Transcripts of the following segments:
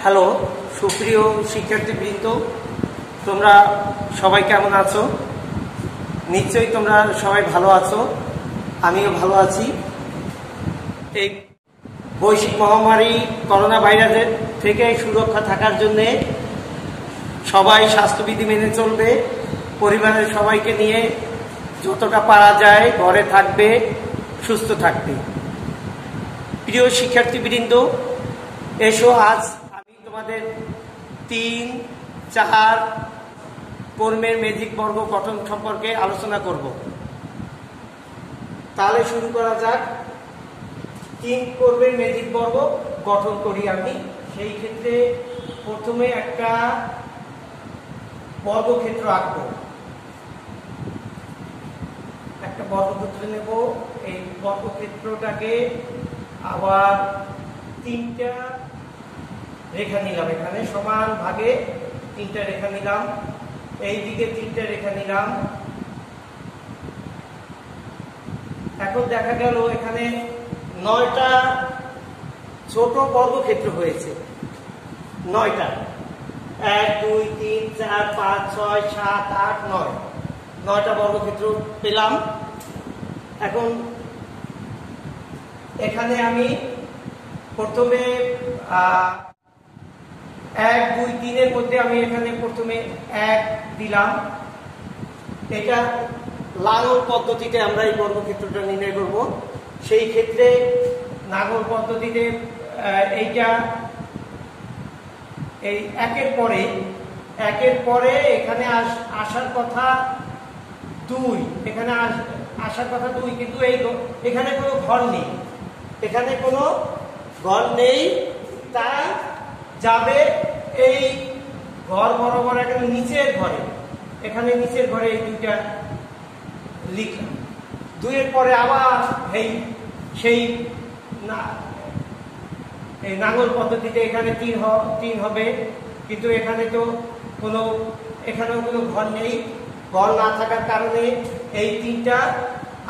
Hello সুপ্রিয় শিক্ষার্থীবৃন্দ, তোমরা সবাই কেমন আছো? নিশ্চয়ই তোমরা সবাই ভালো আছো, আমিও ভালো আছি। এই বৈশ্বিক মহামারী করোনা ভাইরাসের থেকে সুরক্ষা থাকার জন্যে সবাই স্বাস্থ্যবিধি মেনে চলবে, পরিবারের সবাইকে নিয়ে যতটা পারা যায় ঘরে থাকবে, সুস্থ থাকবে। প্রিয় শিক্ষার্থীবৃন্দ, এসো আজ আমি তোমাদের 3-4 কর্মের ম্যাজিক বর্গ গঠন সম্পর্কে আলোচনা করব। তাহলে শুরু করা যাক। 3 কর্মের ম্যাজিক বর্গ গঠন করি আমি। সেই ক্ষেত্রে প্রথমে একটা বর্গক্ষেত্র আঁকবো, একটা বর্গক্ষেত্র নেব। এই বর্গক্ষেত্রটাকে আবার 3টা রেখা নিলাম, এখানে সমান ভাগে 3টা রেখা নিলাম, এই দিকে 3টা রেখা নিলাম। এখন দেখা গেল এখানে 9টা ছোট বর্গক্ষেত্র হয়েছে। 9টা, 1 2 3 4 5 6 7 8 9, 9টা বর্গক্ষেত্র পেলাম। এখন এখানে আমি প্রথমে 1 2 3 এর মধ্যে আমি এখানে প্রথমে 1 দিলাম। এটা লাঙল পদ্ধতিতে আমরা এই বর্গক্ষেত্রটা নির্ণয় করব। সেই ক্ষেত্রে লাঙল পদ্ধতিতে এইটা এই একের পরে এখানে আসার কথা 2, এখানে আসার কথা 2, কিন্তু এখানে কোনো ঘর নেই, এখানে কোনো ঘর নেই, তাই যাবে এই ঘর বরাবর এখানে নিচের ঘরে, এখানে নিচের ঘরে এই 2টা লিখলাম। 2 এর পরে আবার সেই নাঙল পদ্ধতিতে এখানে 3 হবে, কিন্তু এখানেও কোনো ঘর নেই। ঘর না থাকার কারণে এই 3টা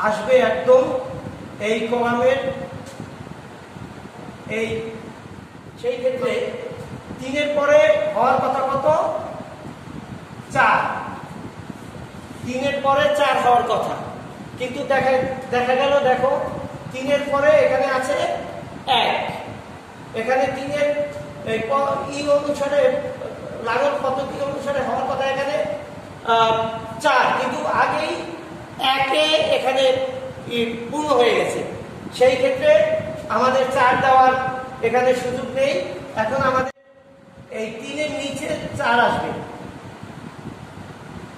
আসবে একদম এই কলামের সেই ক্ষেত্রে 3 এর পরে হওয়ার কথা কত? 4। 3 এর পরে 4 হওয়ার কথা, কিন্তু দেখা গেল, দেখো 3 এর পরে এখানে আছে 1। এখানে 3 এর অনুসারে লাঙল পদ্ধতি অনুসারে হওয়ার কথা এখানে 4, কিন্তু আগেই 1-এ এখানে পূর্ণ হয়ে গেছে। সেই ক্ষেত্রে আমাদের 4 দেওয়ার এখানে সুযোগ নেই। এখন আমাদের এই 3 এর নিচে 4 আসবে,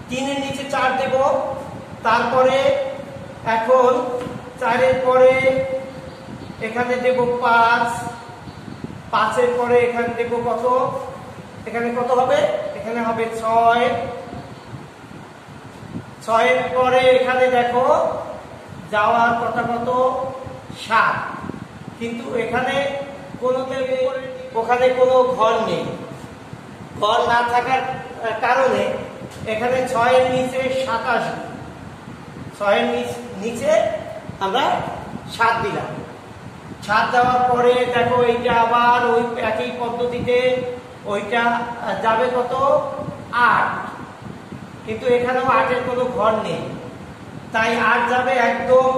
3 এর নিচে 4 দেব। তারপরে এখন 4 এর পরে এখানে দেব 5, 5 এর পরে এখানে দেব কত? এখানে কত হবে? এখানে হবে 6, 6 এর পরে এখানে দেখো যাওয়ার কথা কত? 7, কিন্তু এখানে ওখানে কোনো ঘর নেই। ঘর না থাকার কারণে এখানে 6 এর নিচে 7 আসবে। 6 এর নিচে আমরা 7 দিলাম। 7 দেওয়ার পরে দেখো এইটা আবার ওই একই পদ্ধতিতে ওইটা যাবে কত? 8, কিন্তু এখানেও 8 এর কোনো ঘর নেই, তাই 8 যাবে একদম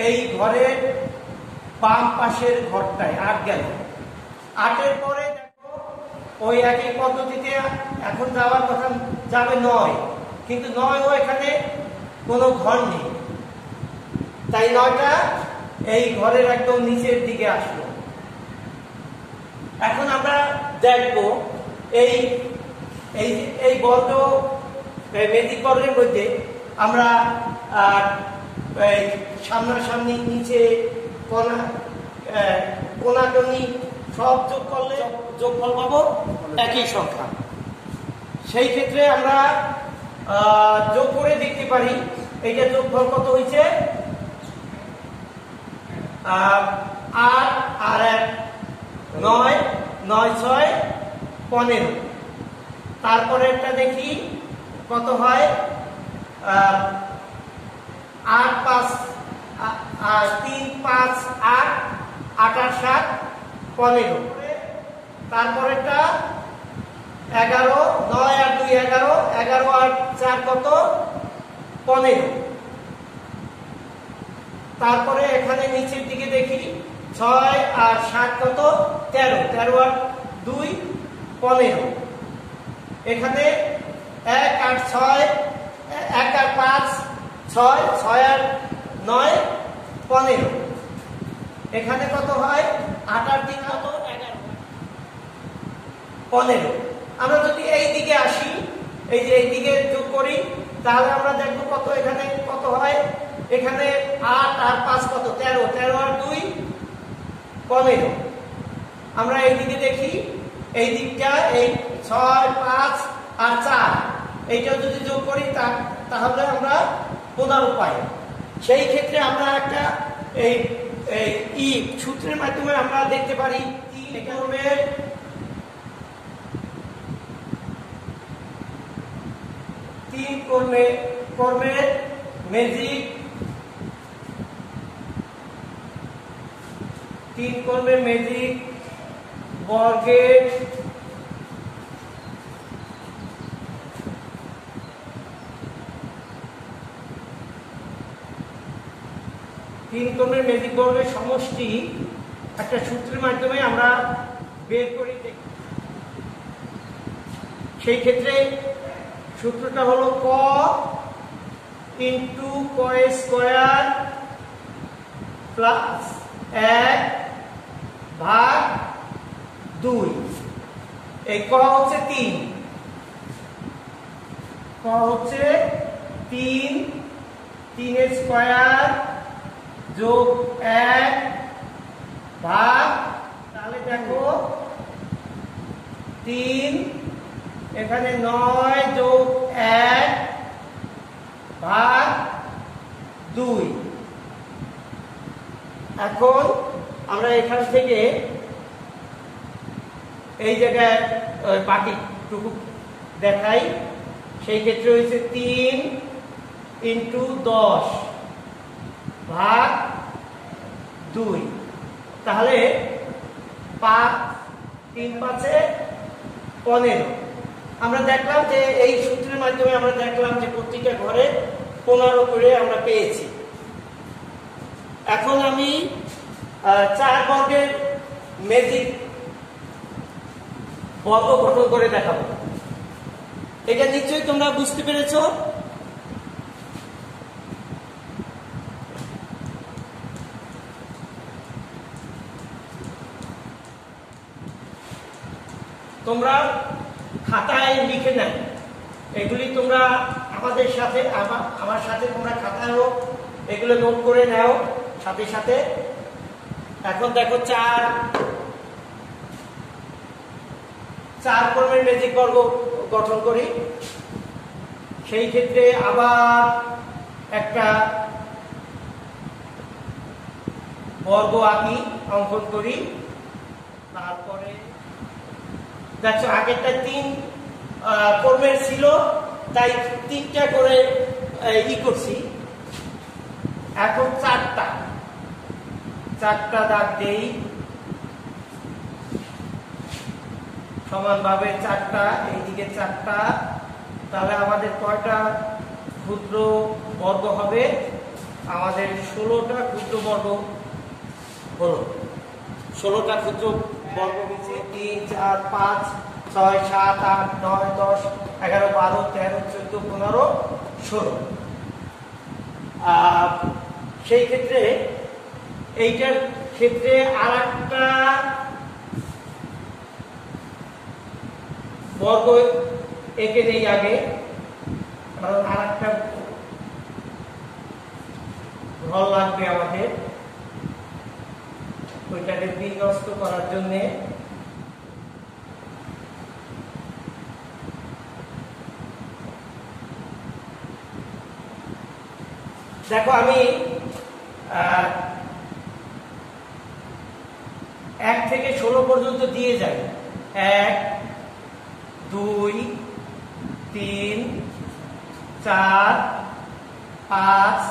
এই ঘরের বাম পাশের ঘরটায় 8 গেল। 8 এর পরে দেখো ওই একই পদ্ধতিতে এখন যাওয়ার কথা যাবে 9, কিন্তু 9ও এখানে কোনো ঘর নেই, তাই 9টা এই ঘরের একদম নিচের দিকে আসলো। এখন আমরা দেখব এই বর্গ ম্যাজিক বর্গের মধ্যে আমরা সামনাসামনি নিচে কোনাকুনি সব যোগ করলে যোগফল পাবো একই সংখ্যা। সেই ক্ষেত্রে আমরা যোগ করে দেখতে পারি এইটা যোগফল কত হয়েছে? 8 আর 1 9, 9 6 15। তারপরে একটা দেখি কত হয়? 8 5 3 5 8 8 আর 7 15। তারপরেরটা 11, 9 আর 2 11, 11 আর 4 কত 15। তারপরে এখানে নিচের দিকে দেখি 6 আর 7 কত 13, 13 আর 2 15। এখানে 1 আর 6, 1 আর 5 6, 6 আর 9 15। এখানে কত হয় 8 আর 3 কত 11, 15। আমরা যদি এই দিকে আসি, এই যে এই দিকে যোগ করি, তাহলে আমরা দেখব কত এখানে কত হয়। এখানে 8 আর 5 কত 13, 13 আর 2 15। আমরা এই দিকে দেখি, এই দিকটা এই 6, 5 আর 4 এইটা যদি যোগ করি তাহলে আমরা 15 পাই। সেই ক্ষেত্রে আমরা একটা এই সূত্রের মাধ্যমে আমরা দেখতে পারি 3 কর্মের ম্যাজিক 3 কর্মের ম্যাজিক বর্গের ম্যাজিক বর্গের সমষ্টি একটা সূত্রের মাধ্যমে আমরা বের করি। সেই ক্ষেত্রে সূত্রটা হলো ক ইন্টু ক স্কয়ার প্লাস 1 ভাগ 2। এই ক হচ্ছে 3, ক হচ্ছে 3, 3 এর স্কয়ার যোগ 1 ভাগ, তাহলে দেখো 3 এখানে 9 যোগ 1 ভাগ 2। এখন আমরা এখান থেকে এই জায়গায় বাকিটুকু দেখাই। সেই ক্ষেত্রে হয়েছে 3 ইন্টু 10 ভাগ 2। তাহলে 5, 3 5 15। আমরা দেখলাম যে এই সূত্রের মাধ্যমে আমরা দেখলাম যে প্রত্যেকটা ঘরে 15 করে আমরা পেয়েছি। এখন আমি 4 বর্গের ম্যাজিক বর্গ গঠন করে দেখাবো। এটা নিশ্চয়ই তোমরা বুঝতে পেরেছো। তোমরা খাতায় লিখে নাও, এগুলি তোমরা আমাদের সাথে আমার সাথে তোমরা খাতায়ও এগুলো নোট করে নাও সাথে সাথে। এখন দেখো 4 কর্মের ম্যাজিক বর্গ গঠন করি। সেই ক্ষেত্রে আবার একটা বর্গ আঁকি, অঙ্কন করি। তারপরে দেখো আগেরটা 3 কর্মের ছিল, তাই 3টা করে করছি। এখন 4টা দাগ দেই সমানভাবে। 4টা এইদিকে 4টা, তাহলে আমাদের কয়টা ক্ষুদ্র বর্গ হবে? আমাদের 16টা ক্ষুদ্র বর্গ হলো। 16টা ক্ষুদ্র বর্গ হচ্ছে 3, 4, 5, 6, 7, 8, 9, 10, 11, 12, 13, 14, 15, 16। সেই ক্ষেত্রে এইটার ক্ষেত্রে আর একটা বর্গ এঁকে নেই আগে, কারণ আর একটা ঘর লাগবে আমাদের ওইটাকে বিন্যস্ত করার জন্য। দেখো আমি 1 থেকে 16 পর্যন্ত দিয়ে যাই। 1, 2, 3, 4, 5,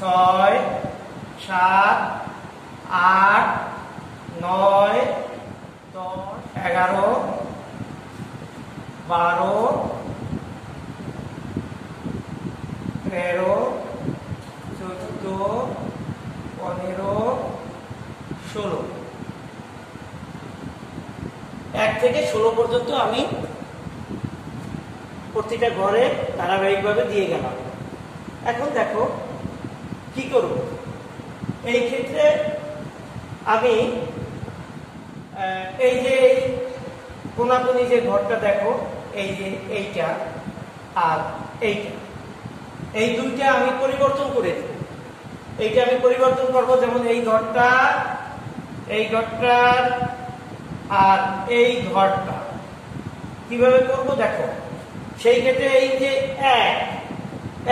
6, 7, 8, 9, 10, 11, 12, 13, 14, 15, 16। 1 থেকে 16 পর্যন্ত আমি প্রতিটা ঘরে ধারাবাহিকভাবে দিয়ে গেলাম। এখন দেখো কি করব। এই ক্ষেত্রে আমি এই যে কোনাকুনি যে ঘরটা দেখো, এই যে এইটা আর এইটা, এই দুইটা আমি পরিবর্তন করে দেব। এইটা আমি পরিবর্তন করব, যেমন এই ঘরটা, এই ঘরটার আর এই ঘরটা কিভাবে করব দেখো। সেই ক্ষেত্রে এই যে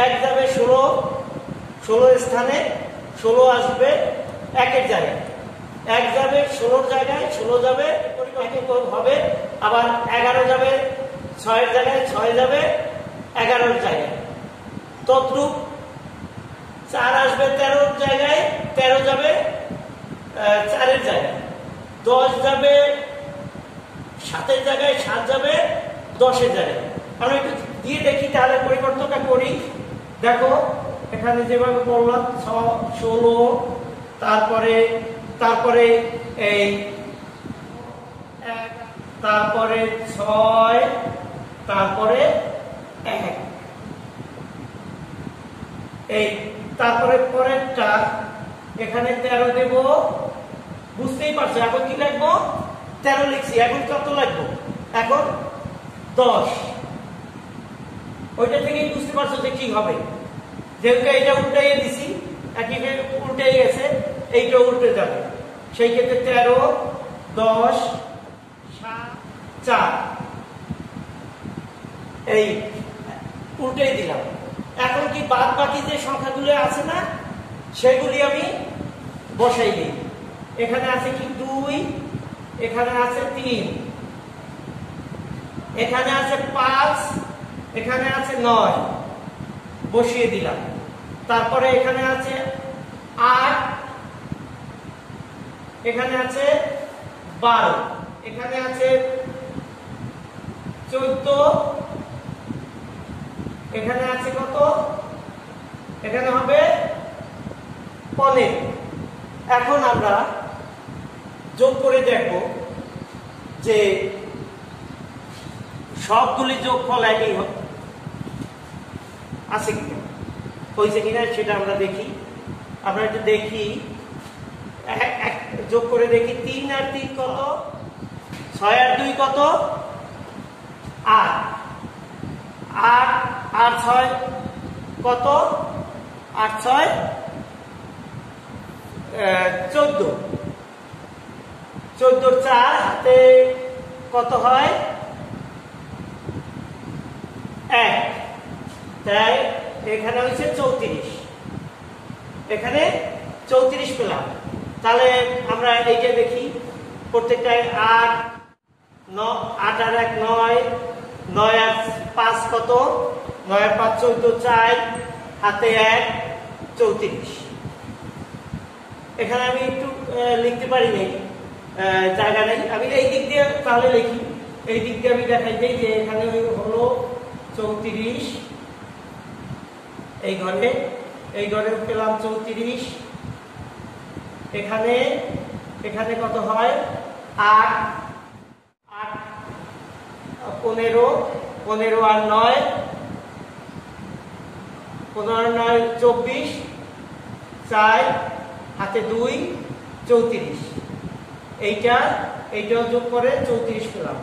এক যাবে 16 স্থানে, 16 আসবে 1-এর জায়গায়, 1 যাবে 16-র জায়গায়, 16 যাবে পরিবর্তন হবে। আবার 11 যাবে 6-এর জায়গায়, 6 যাবে 11-র জায়গায়। তদ্রূপ 4 আসবে 13-র জায়গায়, 13 যাবে 4-এর জায়গায়। 10 যাবে 7-এর জায়গায়, 7 যাবে 10-এর জায়গায়। আমি একটু দিয়ে দেখি তাহলে পরিবর্তনটা করি। দেখো এখানে যেভাবে বললাম 16, তারপরে এই 1, তারপরে 6, তারপরে 1, এই তারপরে পরেরটা এখানে 13 দেব। বুঝতেই পারছো এখন কি লিখবো, 13 লিখছি। এখন কত লিখবো, এখন 10। ওইটা থেকেই বুঝতে পারছো যে কি হবে, যেহেতু এইটা উল্টাইয়ে দিছি, একইভাবে উল্টে গেছে, এইটা উল্টে যাবে। সেই ক্ষেত্রে 13, 10, 7, 4 এই উল্টেই দিলাম। এখন কি বাদ বাকি যে সংখ্যাগুলো আছে না, সেগুলি আমি বসাই দিই। এখানে আছে কি 2, এখানে আছে 3, এখানে আছে 5, এখানে আছে 9, বসিয়ে দিলাম। তারপরে এখানে আছে 8, এখানে আছে 12, এখানে আছে 14, এখানে আছে কত, এখানে হবে 15। এখন আমরা যোগ করে দেখব যে সবগুলি যোগফল একই আছে কিনা, হয়েছে কিনা সেটা আমরা দেখি। আমরা একটু দেখি, যোগ করে দেখি। 3 আর 3 কত, 6 আর 2 কত, 8, 8 আর 6 কত, 8, 6, 14, 14 4 হাতে কত হয়, 1, তাই এখানে হচ্ছে 34, এখানে 34 পেলাম। তাহলে আমরা এইটা দেখি, প্রত্যেকটায় 8, 9, 8 আর 1 9, 9 আর 5 কত, 9 আর 5 14, 4 হাতে 1, 34। এখানে আমি একটু লিখতে পারি নাই, জায়গা নেই, আমি এই দিক দিয়ে তাহলে লিখি। এই দিক দিয়ে আমি দেখাই দিই যে এখানে হলো 34, এই ঘরে পেলাম 34। এখানে কত হয়, 8, 8, 15, 15 আর 9, 15 আর 9 24, 4 হাতে 2, 34। এইটাও যোগ করে 34 পেলাম।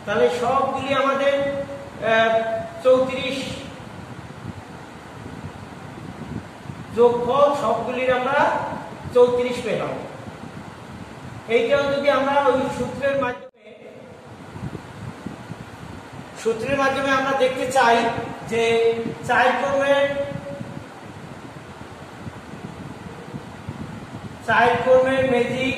তাহলে সবগুলি আমাদের 34 যোগফল, সবগুলির আমরা 34 পেলাম। এইটাও যদি আমরা ওই সূত্রের মাধ্যমে আমরা দেখতে চাই যে 4 ক্রমের ম্যাজিক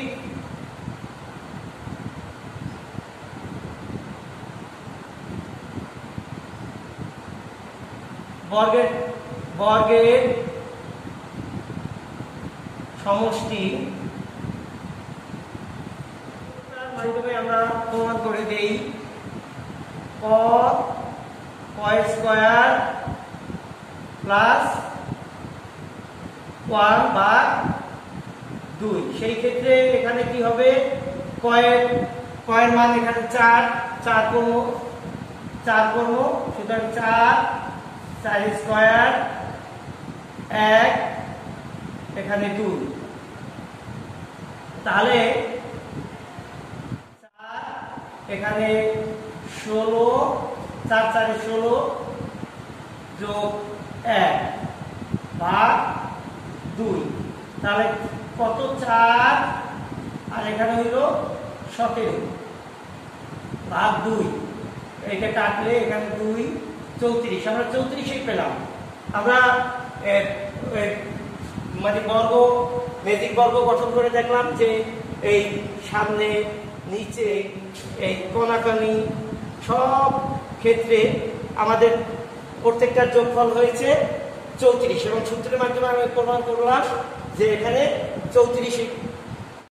বর্গের সমষ্টি মাধ্যমে আমরা প্রমাণ করে দেই। ক স্কয়ার প্লাস 1/2। সেই ক্ষেত্রে এখানে কি হবে, কয়ের মান এখানে 4 করব, সুতরাং 4 স্কয়ার 1 এখানে 2, তাহলে 4 এখানে 16, 4 4 16 যোগ 1 ভাগ 2, তাহলে কত 4 আর এখানে হইল 17 ভাগ 2, এটা কাটলে এখানে 2 34, আমরা 34 পেলাম। আমরা মানে ম্যাজিক বর্গ গঠন করে দেখলাম যে এই সামনে নিচে এই কোণাকানি সব ক্ষেত্রে আমাদের প্রত্যেকটার যোগফল হয়েছে 34, এবং সূত্রের মাধ্যমে আমি প্রমাণ করলাম যে এখানে 34